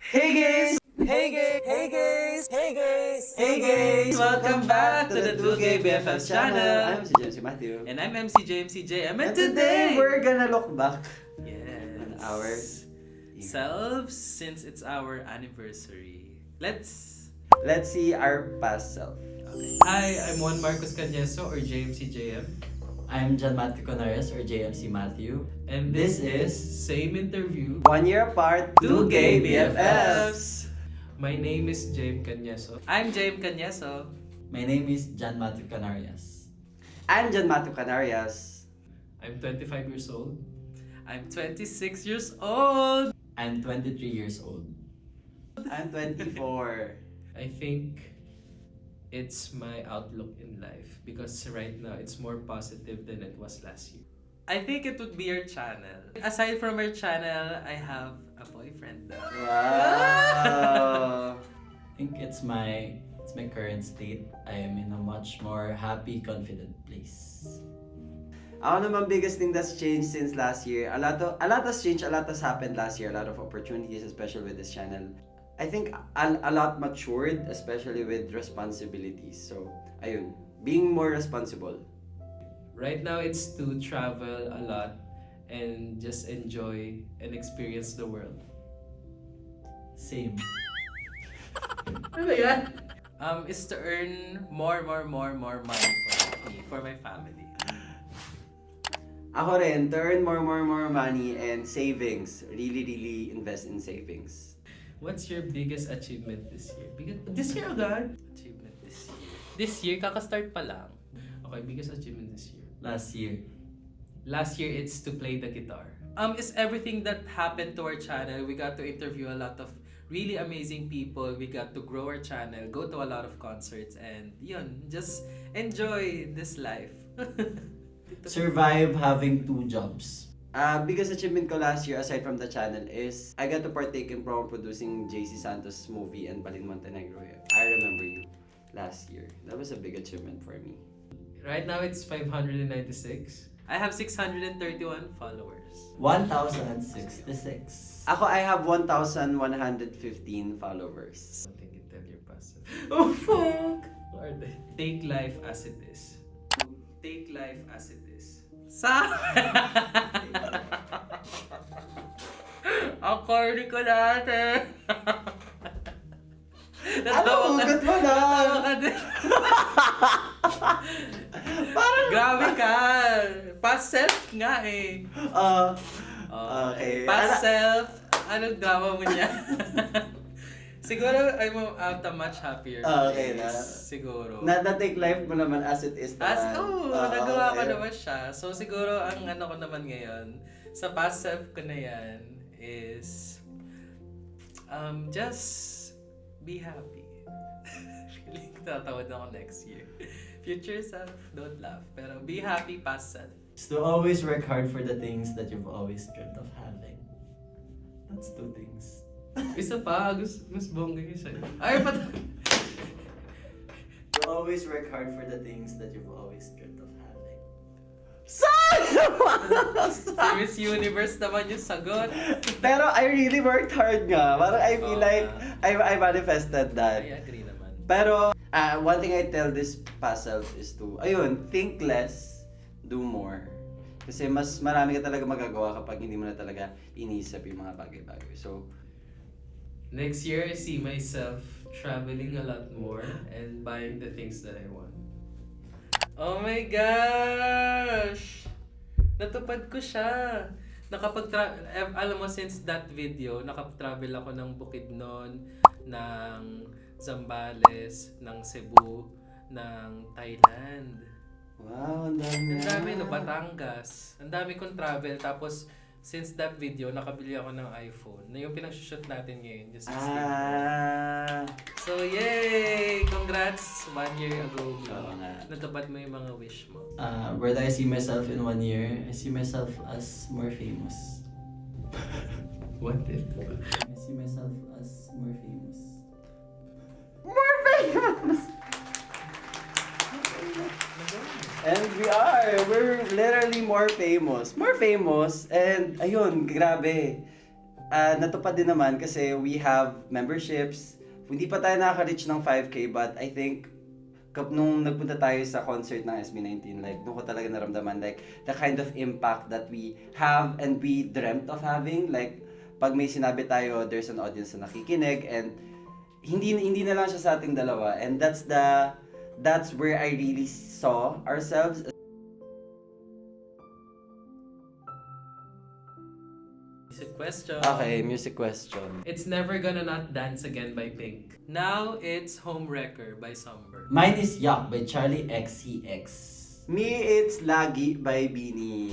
Hey guys! Hey guys! Hey guys! Hey guys! Hey guys! Welcome back to the 2K BFFs channel. I'm si James Matthew. And I'm MC JM. And today we're gonna look back yes, on our selves since it's our anniversary. Let's see our past self. okay. Hi, I'm Juan Marcos Cañeso or JMC JM. I'm John Matthew Conares or JMC Matthew. And this is Same Interview 1 year apart, 2K 2K BFFs. My name is James Cañeso. I'm James Cañeso. My name is John Matthew Canarias. I'm John Matthew Canarias. I'm 25 years old. I'm 26 years old. I'm 23 years old. I'm 24. I think it's my outlook in life because right now it's more positive than it was last year. I think it would be your channel. Aside from our channel, I have a boyfriend now. Wow! I think it's my current state. I am in a much more happy, confident place. Ako naman, biggest thing that's changed since last year. A lot has changed, a lot has happened last year. A lot of opportunities, especially with this channel. I think a lot matured, especially with responsibilities. So, ayun, being more responsible. Right now, it's to travel a lot and just enjoy and experience the world. Same. Ano ba yan? Is to earn more money for me, for my family. Ako rin, to earn more money and savings. Really invest in savings. What's your biggest achievement this year? This year agad? Achievement this year. This year, kakastart pa lang. Okay, biggest achievement this year. Last year. Last year, it's to play the guitar. Is everything that happened to our channel. We got to interview a lot of really amazing people. We got to grow our channel, go to a lot of concerts, and yun, just enjoy this life. Survive having 2 jobs. Biggest achievement ko last year, aside from the channel, is I got to partake in producing JC Santos' movie and Balin Montenegro. I Remember You last year. That was a big achievement for me. Right now, it's 596. I have 631 followers. 1,066. Ako, I have 1,115 followers. I think you tell your pastor. Oh, fuck! Lord, take life as it is. Take life as it is. Sa... Ang corny ko dati. Hugot mo na! Natawa ka din. Grabe ka! Past self nga eh. Okay. Past self, anong drama mo niya? Siguro, I'm much happier. Okay na. Siguro. Na-take life mo naman as it is naman. Nagawa ko okay. naman siya. So, siguro, ang ano ko naman ngayon, sa past self ko na yan, is, just be happy. Really, tatawad ako next year. Future self, don't laugh. Pero be happy, past self. Is to always work hard for the things that you've always dreamt of having. That's 2 things. Isa pa, mas bongga yung sa'yo. Ay, To always work hard for the things that you've always dreamt of having. Si Miss Universe naman yung sagot. Pero I really worked hard nga. Parang I feel like I manifested that. I agree naman. Pero, one thing I tell this past self is to, think less, do more. Kasi mas marami ka talaga magagawa kapag hindi mo na talaga iniisip yung mga bagay-bagay. So, Next year, I see myself traveling a lot more and buying the things that I want. Oh my gosh! Natupad ko siya! Alam mo, since that video, nakapag-travel ako ng Bukidnon, ng Zambales, ng Cebu, ng Thailand. wow, ang dami. Ang dami, no? Batangas. Ang dami kong travel. Tapos, since that video, nakabili ako ng iPhone. Na yung pinag-shoot natin ngayon, yung 16. So, yay! Congrats! 1 year ago. Oo nga. Natupad mo yung mga wish mo. Where do I see myself in 1 year? I see myself as more famous. What if? I see myself as more famous. More famous! And we are. We're literally more famous. More famous. And ayun, grabe. natupad din naman kasi we have memberships. Hindi pa tayo nakaka-reach ng 5K, but I think nung nagpunta tayo sa concert ng SB19, like, nung ko talaga naramdaman, like, the kind of impact that we have and we dreamt of having. Like, pag may sinabi tayo, there's an audience na nakikinig, and hindi na lang siya sa ating dalawa. And that's where I really saw ourselves. Music question. Okay, music question. It's Never Gonna Not Dance Again by Pink. Now it's Homewrecker by Somber. Mine is Yuck by Charlie XCX. Me, it's Lagi by Beanie.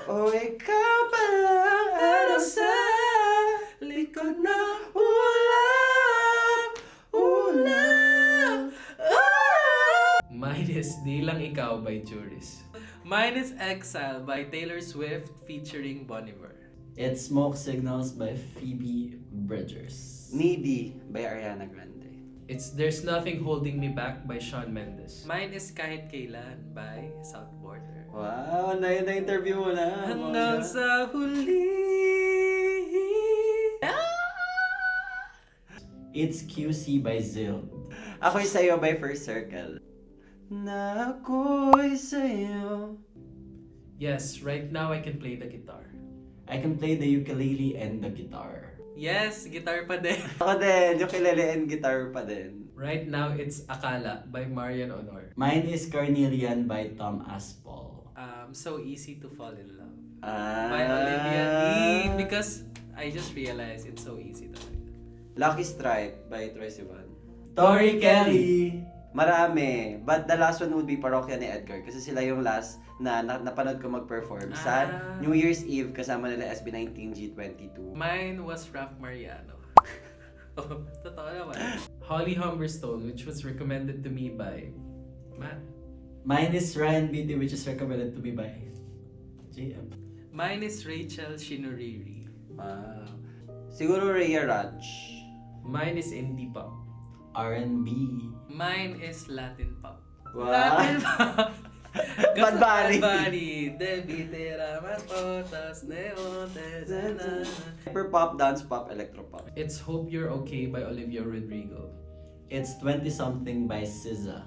Oh, ikaw pa lang ano sa likod na ulam. Mine is Di Lang Ikaw by Juris. Mine is Exile by Taylor Swift featuring Bon Iver. It's Smoke Signals by Phoebe Bridgers. Needy by Ariana Grande. It's There's Nothing Holding Me Back by Shawn Mendes. Mine is Kahit Kailan by South Border. Wow, na-interview mo na. Hanggang sa huli. It's QC by Zill. Ako'y sa'yo by First Circle. Na ako'y sa'yo. Yes, right now I can play the guitar. I can play the ukulele and the guitar. Yes, guitar pa din. Ako din, ukulele and guitar pa din. Right now it's Akala by Marian Honor. Mine is Carnelian by Tom Aspal. So Easy to Fall in Love Ah. by Olivia Dean, because I just realized it's so easy talaga. Lucky Strike by Troye Sivan. Tori Kelly. Marami. But the last one would be Parokya ni Edgar. Kasi sila yung last na napanood ko mag-perform sa New Year's Eve kasama nila SB19 G22. Mine was Raf Mariano. Oh, totoo naman. Holly Humberstone, which was recommended to me by Matt. Mine is Ryan Beatty, which is recommended to me by JM. Mine is Rachel Shinuriri. Siguro Rhea Raj. Mine is Indie Pop. R&B. Mine is Latin Pop. Wow. Latin Pop! Bad Bunny. Bad Bunny. Debitera mas potas neon. Hyper pop, dance pop, electro pop. It's Hope You're Okay by Olivia Rodrigo. It's 20-something by SZA.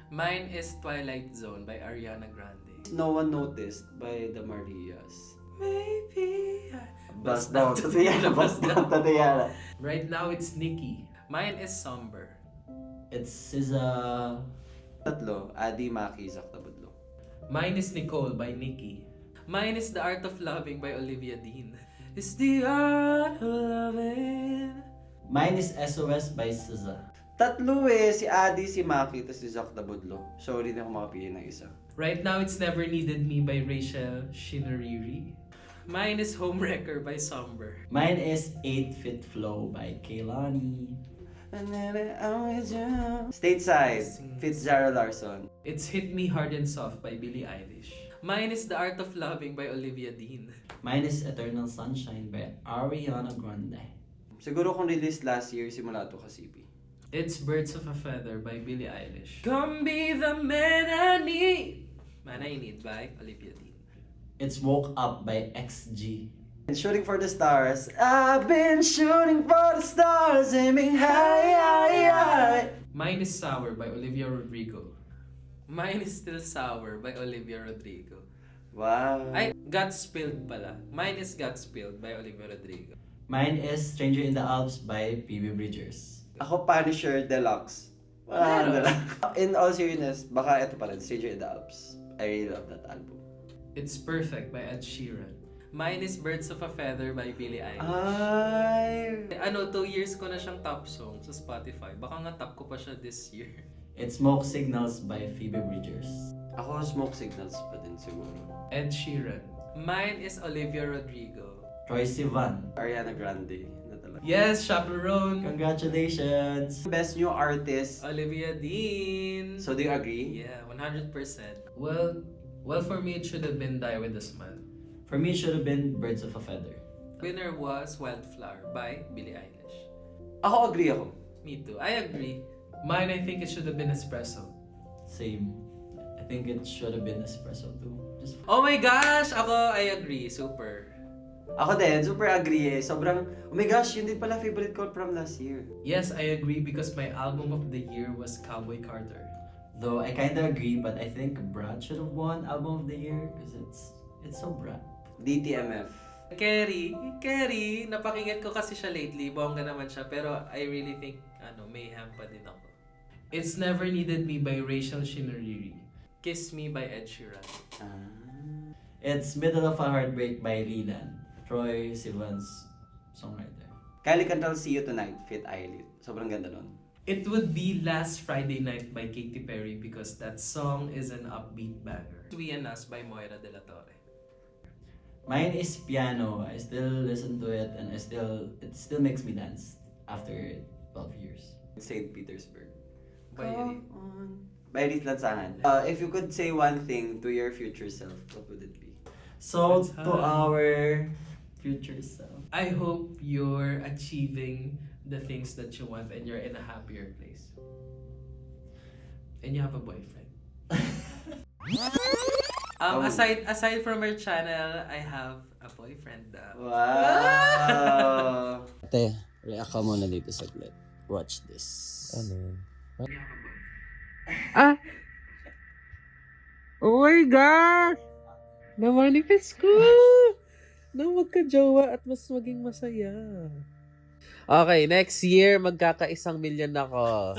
Mine is Twilight Zone by Ariana Grande. No One Noticed by the Marias. Maybe Bust down Tatiana. Bust down Tatiana. Right now it's Nikki. Mine is Somber. It's SZA. Tatlo, Adi, Maki, Zak Tabudlo. Mine is Nicole by Nikki. Mine is The Art of Loving by Olivia Dean. It's the art of loving. Mine is SOS by SZA. Tatlo si Adi, si Maki, tapos si Zak Tabudlo. Sorry na kung makapili ng isa. Right now it's Never Needed Me by Rachel Shinuriri. Mine is Homewrecker by Somber. Mine is 8 Fit Flow by Kehlani. Stateside, Fitzgerald Larson. It's Hit Me Hard and Soft by Billie Eilish. Mine is The Art of Loving by Olivia Dean. Mine is Eternal Sunshine by Ariana Grande. Siguro kung released last year, simula to kasi. It's Birds of a Feather by Billie Eilish. Come be the man I need. Man I Need by Olivia Dean. It's Woke Up by XG. And Shooting for the Stars. I've been shooting for the stars, aiming high, high, high. Mine is Sour by Olivia Rodrigo. Mine is Still Sour by Olivia Rodrigo. Wow. Ay, Got Spilled pala. Mine is Got Spilled by Olivia Rodrigo. Mine is Stranger in the Alps by Phoebe Bridgers. Ako Punisher Deluxe. Meron. In all seriousness, baka ito pa rin, Stranger in the Alps. I really love that album. It's Perfect by Ed Sheeran. Mine is Birds of a Feather by Billie Eilish. Ay! 2 years ko na siyang top song sa Spotify. Baka nga top ko pa siya this year. It's Smoke Signals by Phoebe Bridgers. Ako Smoke Signals pa din siguro. Ed Sheeran. Mine is Olivia Rodrigo. Troye Sivan. Ariana Grande. Na talaga. Yes, Chaperone. Congratulations! Best new artist. Olivia Dean. So do you agree? Yeah, 100%. Well, for me, it should have been Die With a Smile. For me, it should have been Birds of a Feather. Winner was Wildflower by Billie Eilish. Ako agree ako. Me too. I agree. Mine, I think it should have been Espresso. Same. I think it should have been Espresso too. Oh my gosh! Ako, I agree. Super. Ako din, super agree eh. Sobrang, oh my gosh, yun din pala favorite ko from last year. Yes, I agree because my album of the year was Cowboy Carter. Though I kinda agree, but I think Brad should have won Album of the Year because it's so Brad. DTMF. Kerry, napakinggan ko kasi siya lately. Bongga naman siya, pero I really think, mayhem pa din ako. It's Never Needed Me by Rachel Shinariri. Kiss Me by Ed Sheeran. It's Middle of a Heartbreak by Leland, Troy Sivan's songwriter. Kylie Cantal, See You Tonight, Fit Eyelid. Sobrang ganda nun. It would be Last Friday Night by Katy Perry because that song is an upbeat banger. We and Us by Moira De La Torre. Mine is Piano. I still listen to it and it still makes me dance after 12 years. St. Petersburg. By Come on. By Edith Lansangan. If you could say one thing to your future self, what would it be? So That's to high. our future self. I hope you're achieving the things that you want and you're in a happier place. And you have a boyfriend. Aside from our channel, I have a boyfriend. Wow! Ate, react ka muna dito saglit. Watch this. You have a boyfriend. Oh my gosh! Na-manifest ko! Na magka-jowa at mas maging masaya. Okay, next year, magkaka-1 million ako.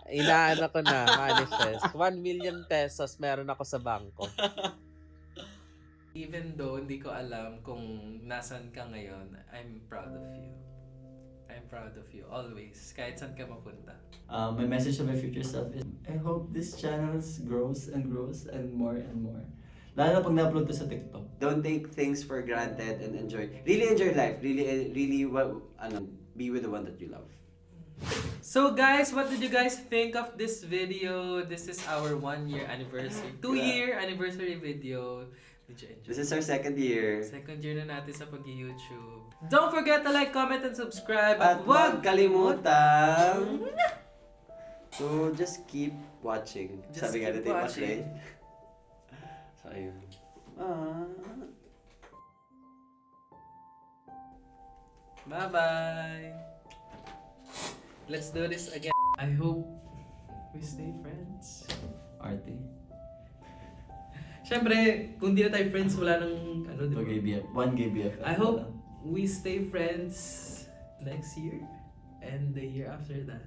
Inaano ko na, manifest. 1 million pesos meron ako sa bangko. Even though hindi ko alam kung nasan ka ngayon, I'm proud of you. I'm proud of you, always. Kahit saan ka mapunta. My message to my future self is, I hope this channel grows and grows and more and more. Lalo na pag na-upload to sa TikTok. Don't take things for granted and enjoy. Really enjoy life. Really, be with the one that you love. So guys, what did you guys think of this video? This is our 1-year anniversary, 2-year anniversary video. Did you enjoy? This is our 2nd year. Second year na natin sa pag-YouTube. Don't forget to like, comment, and subscribe. At huwag kalimutan to just keep watching. Just Sabi nga keep natin watching. So, ayun. Bye-bye. Let's do this again. I hope we stay friends. Arte. Siyempre, kung di na tayo friends, wala nang di ba? One gay BFF. I hope we stay friends next year and the year after that.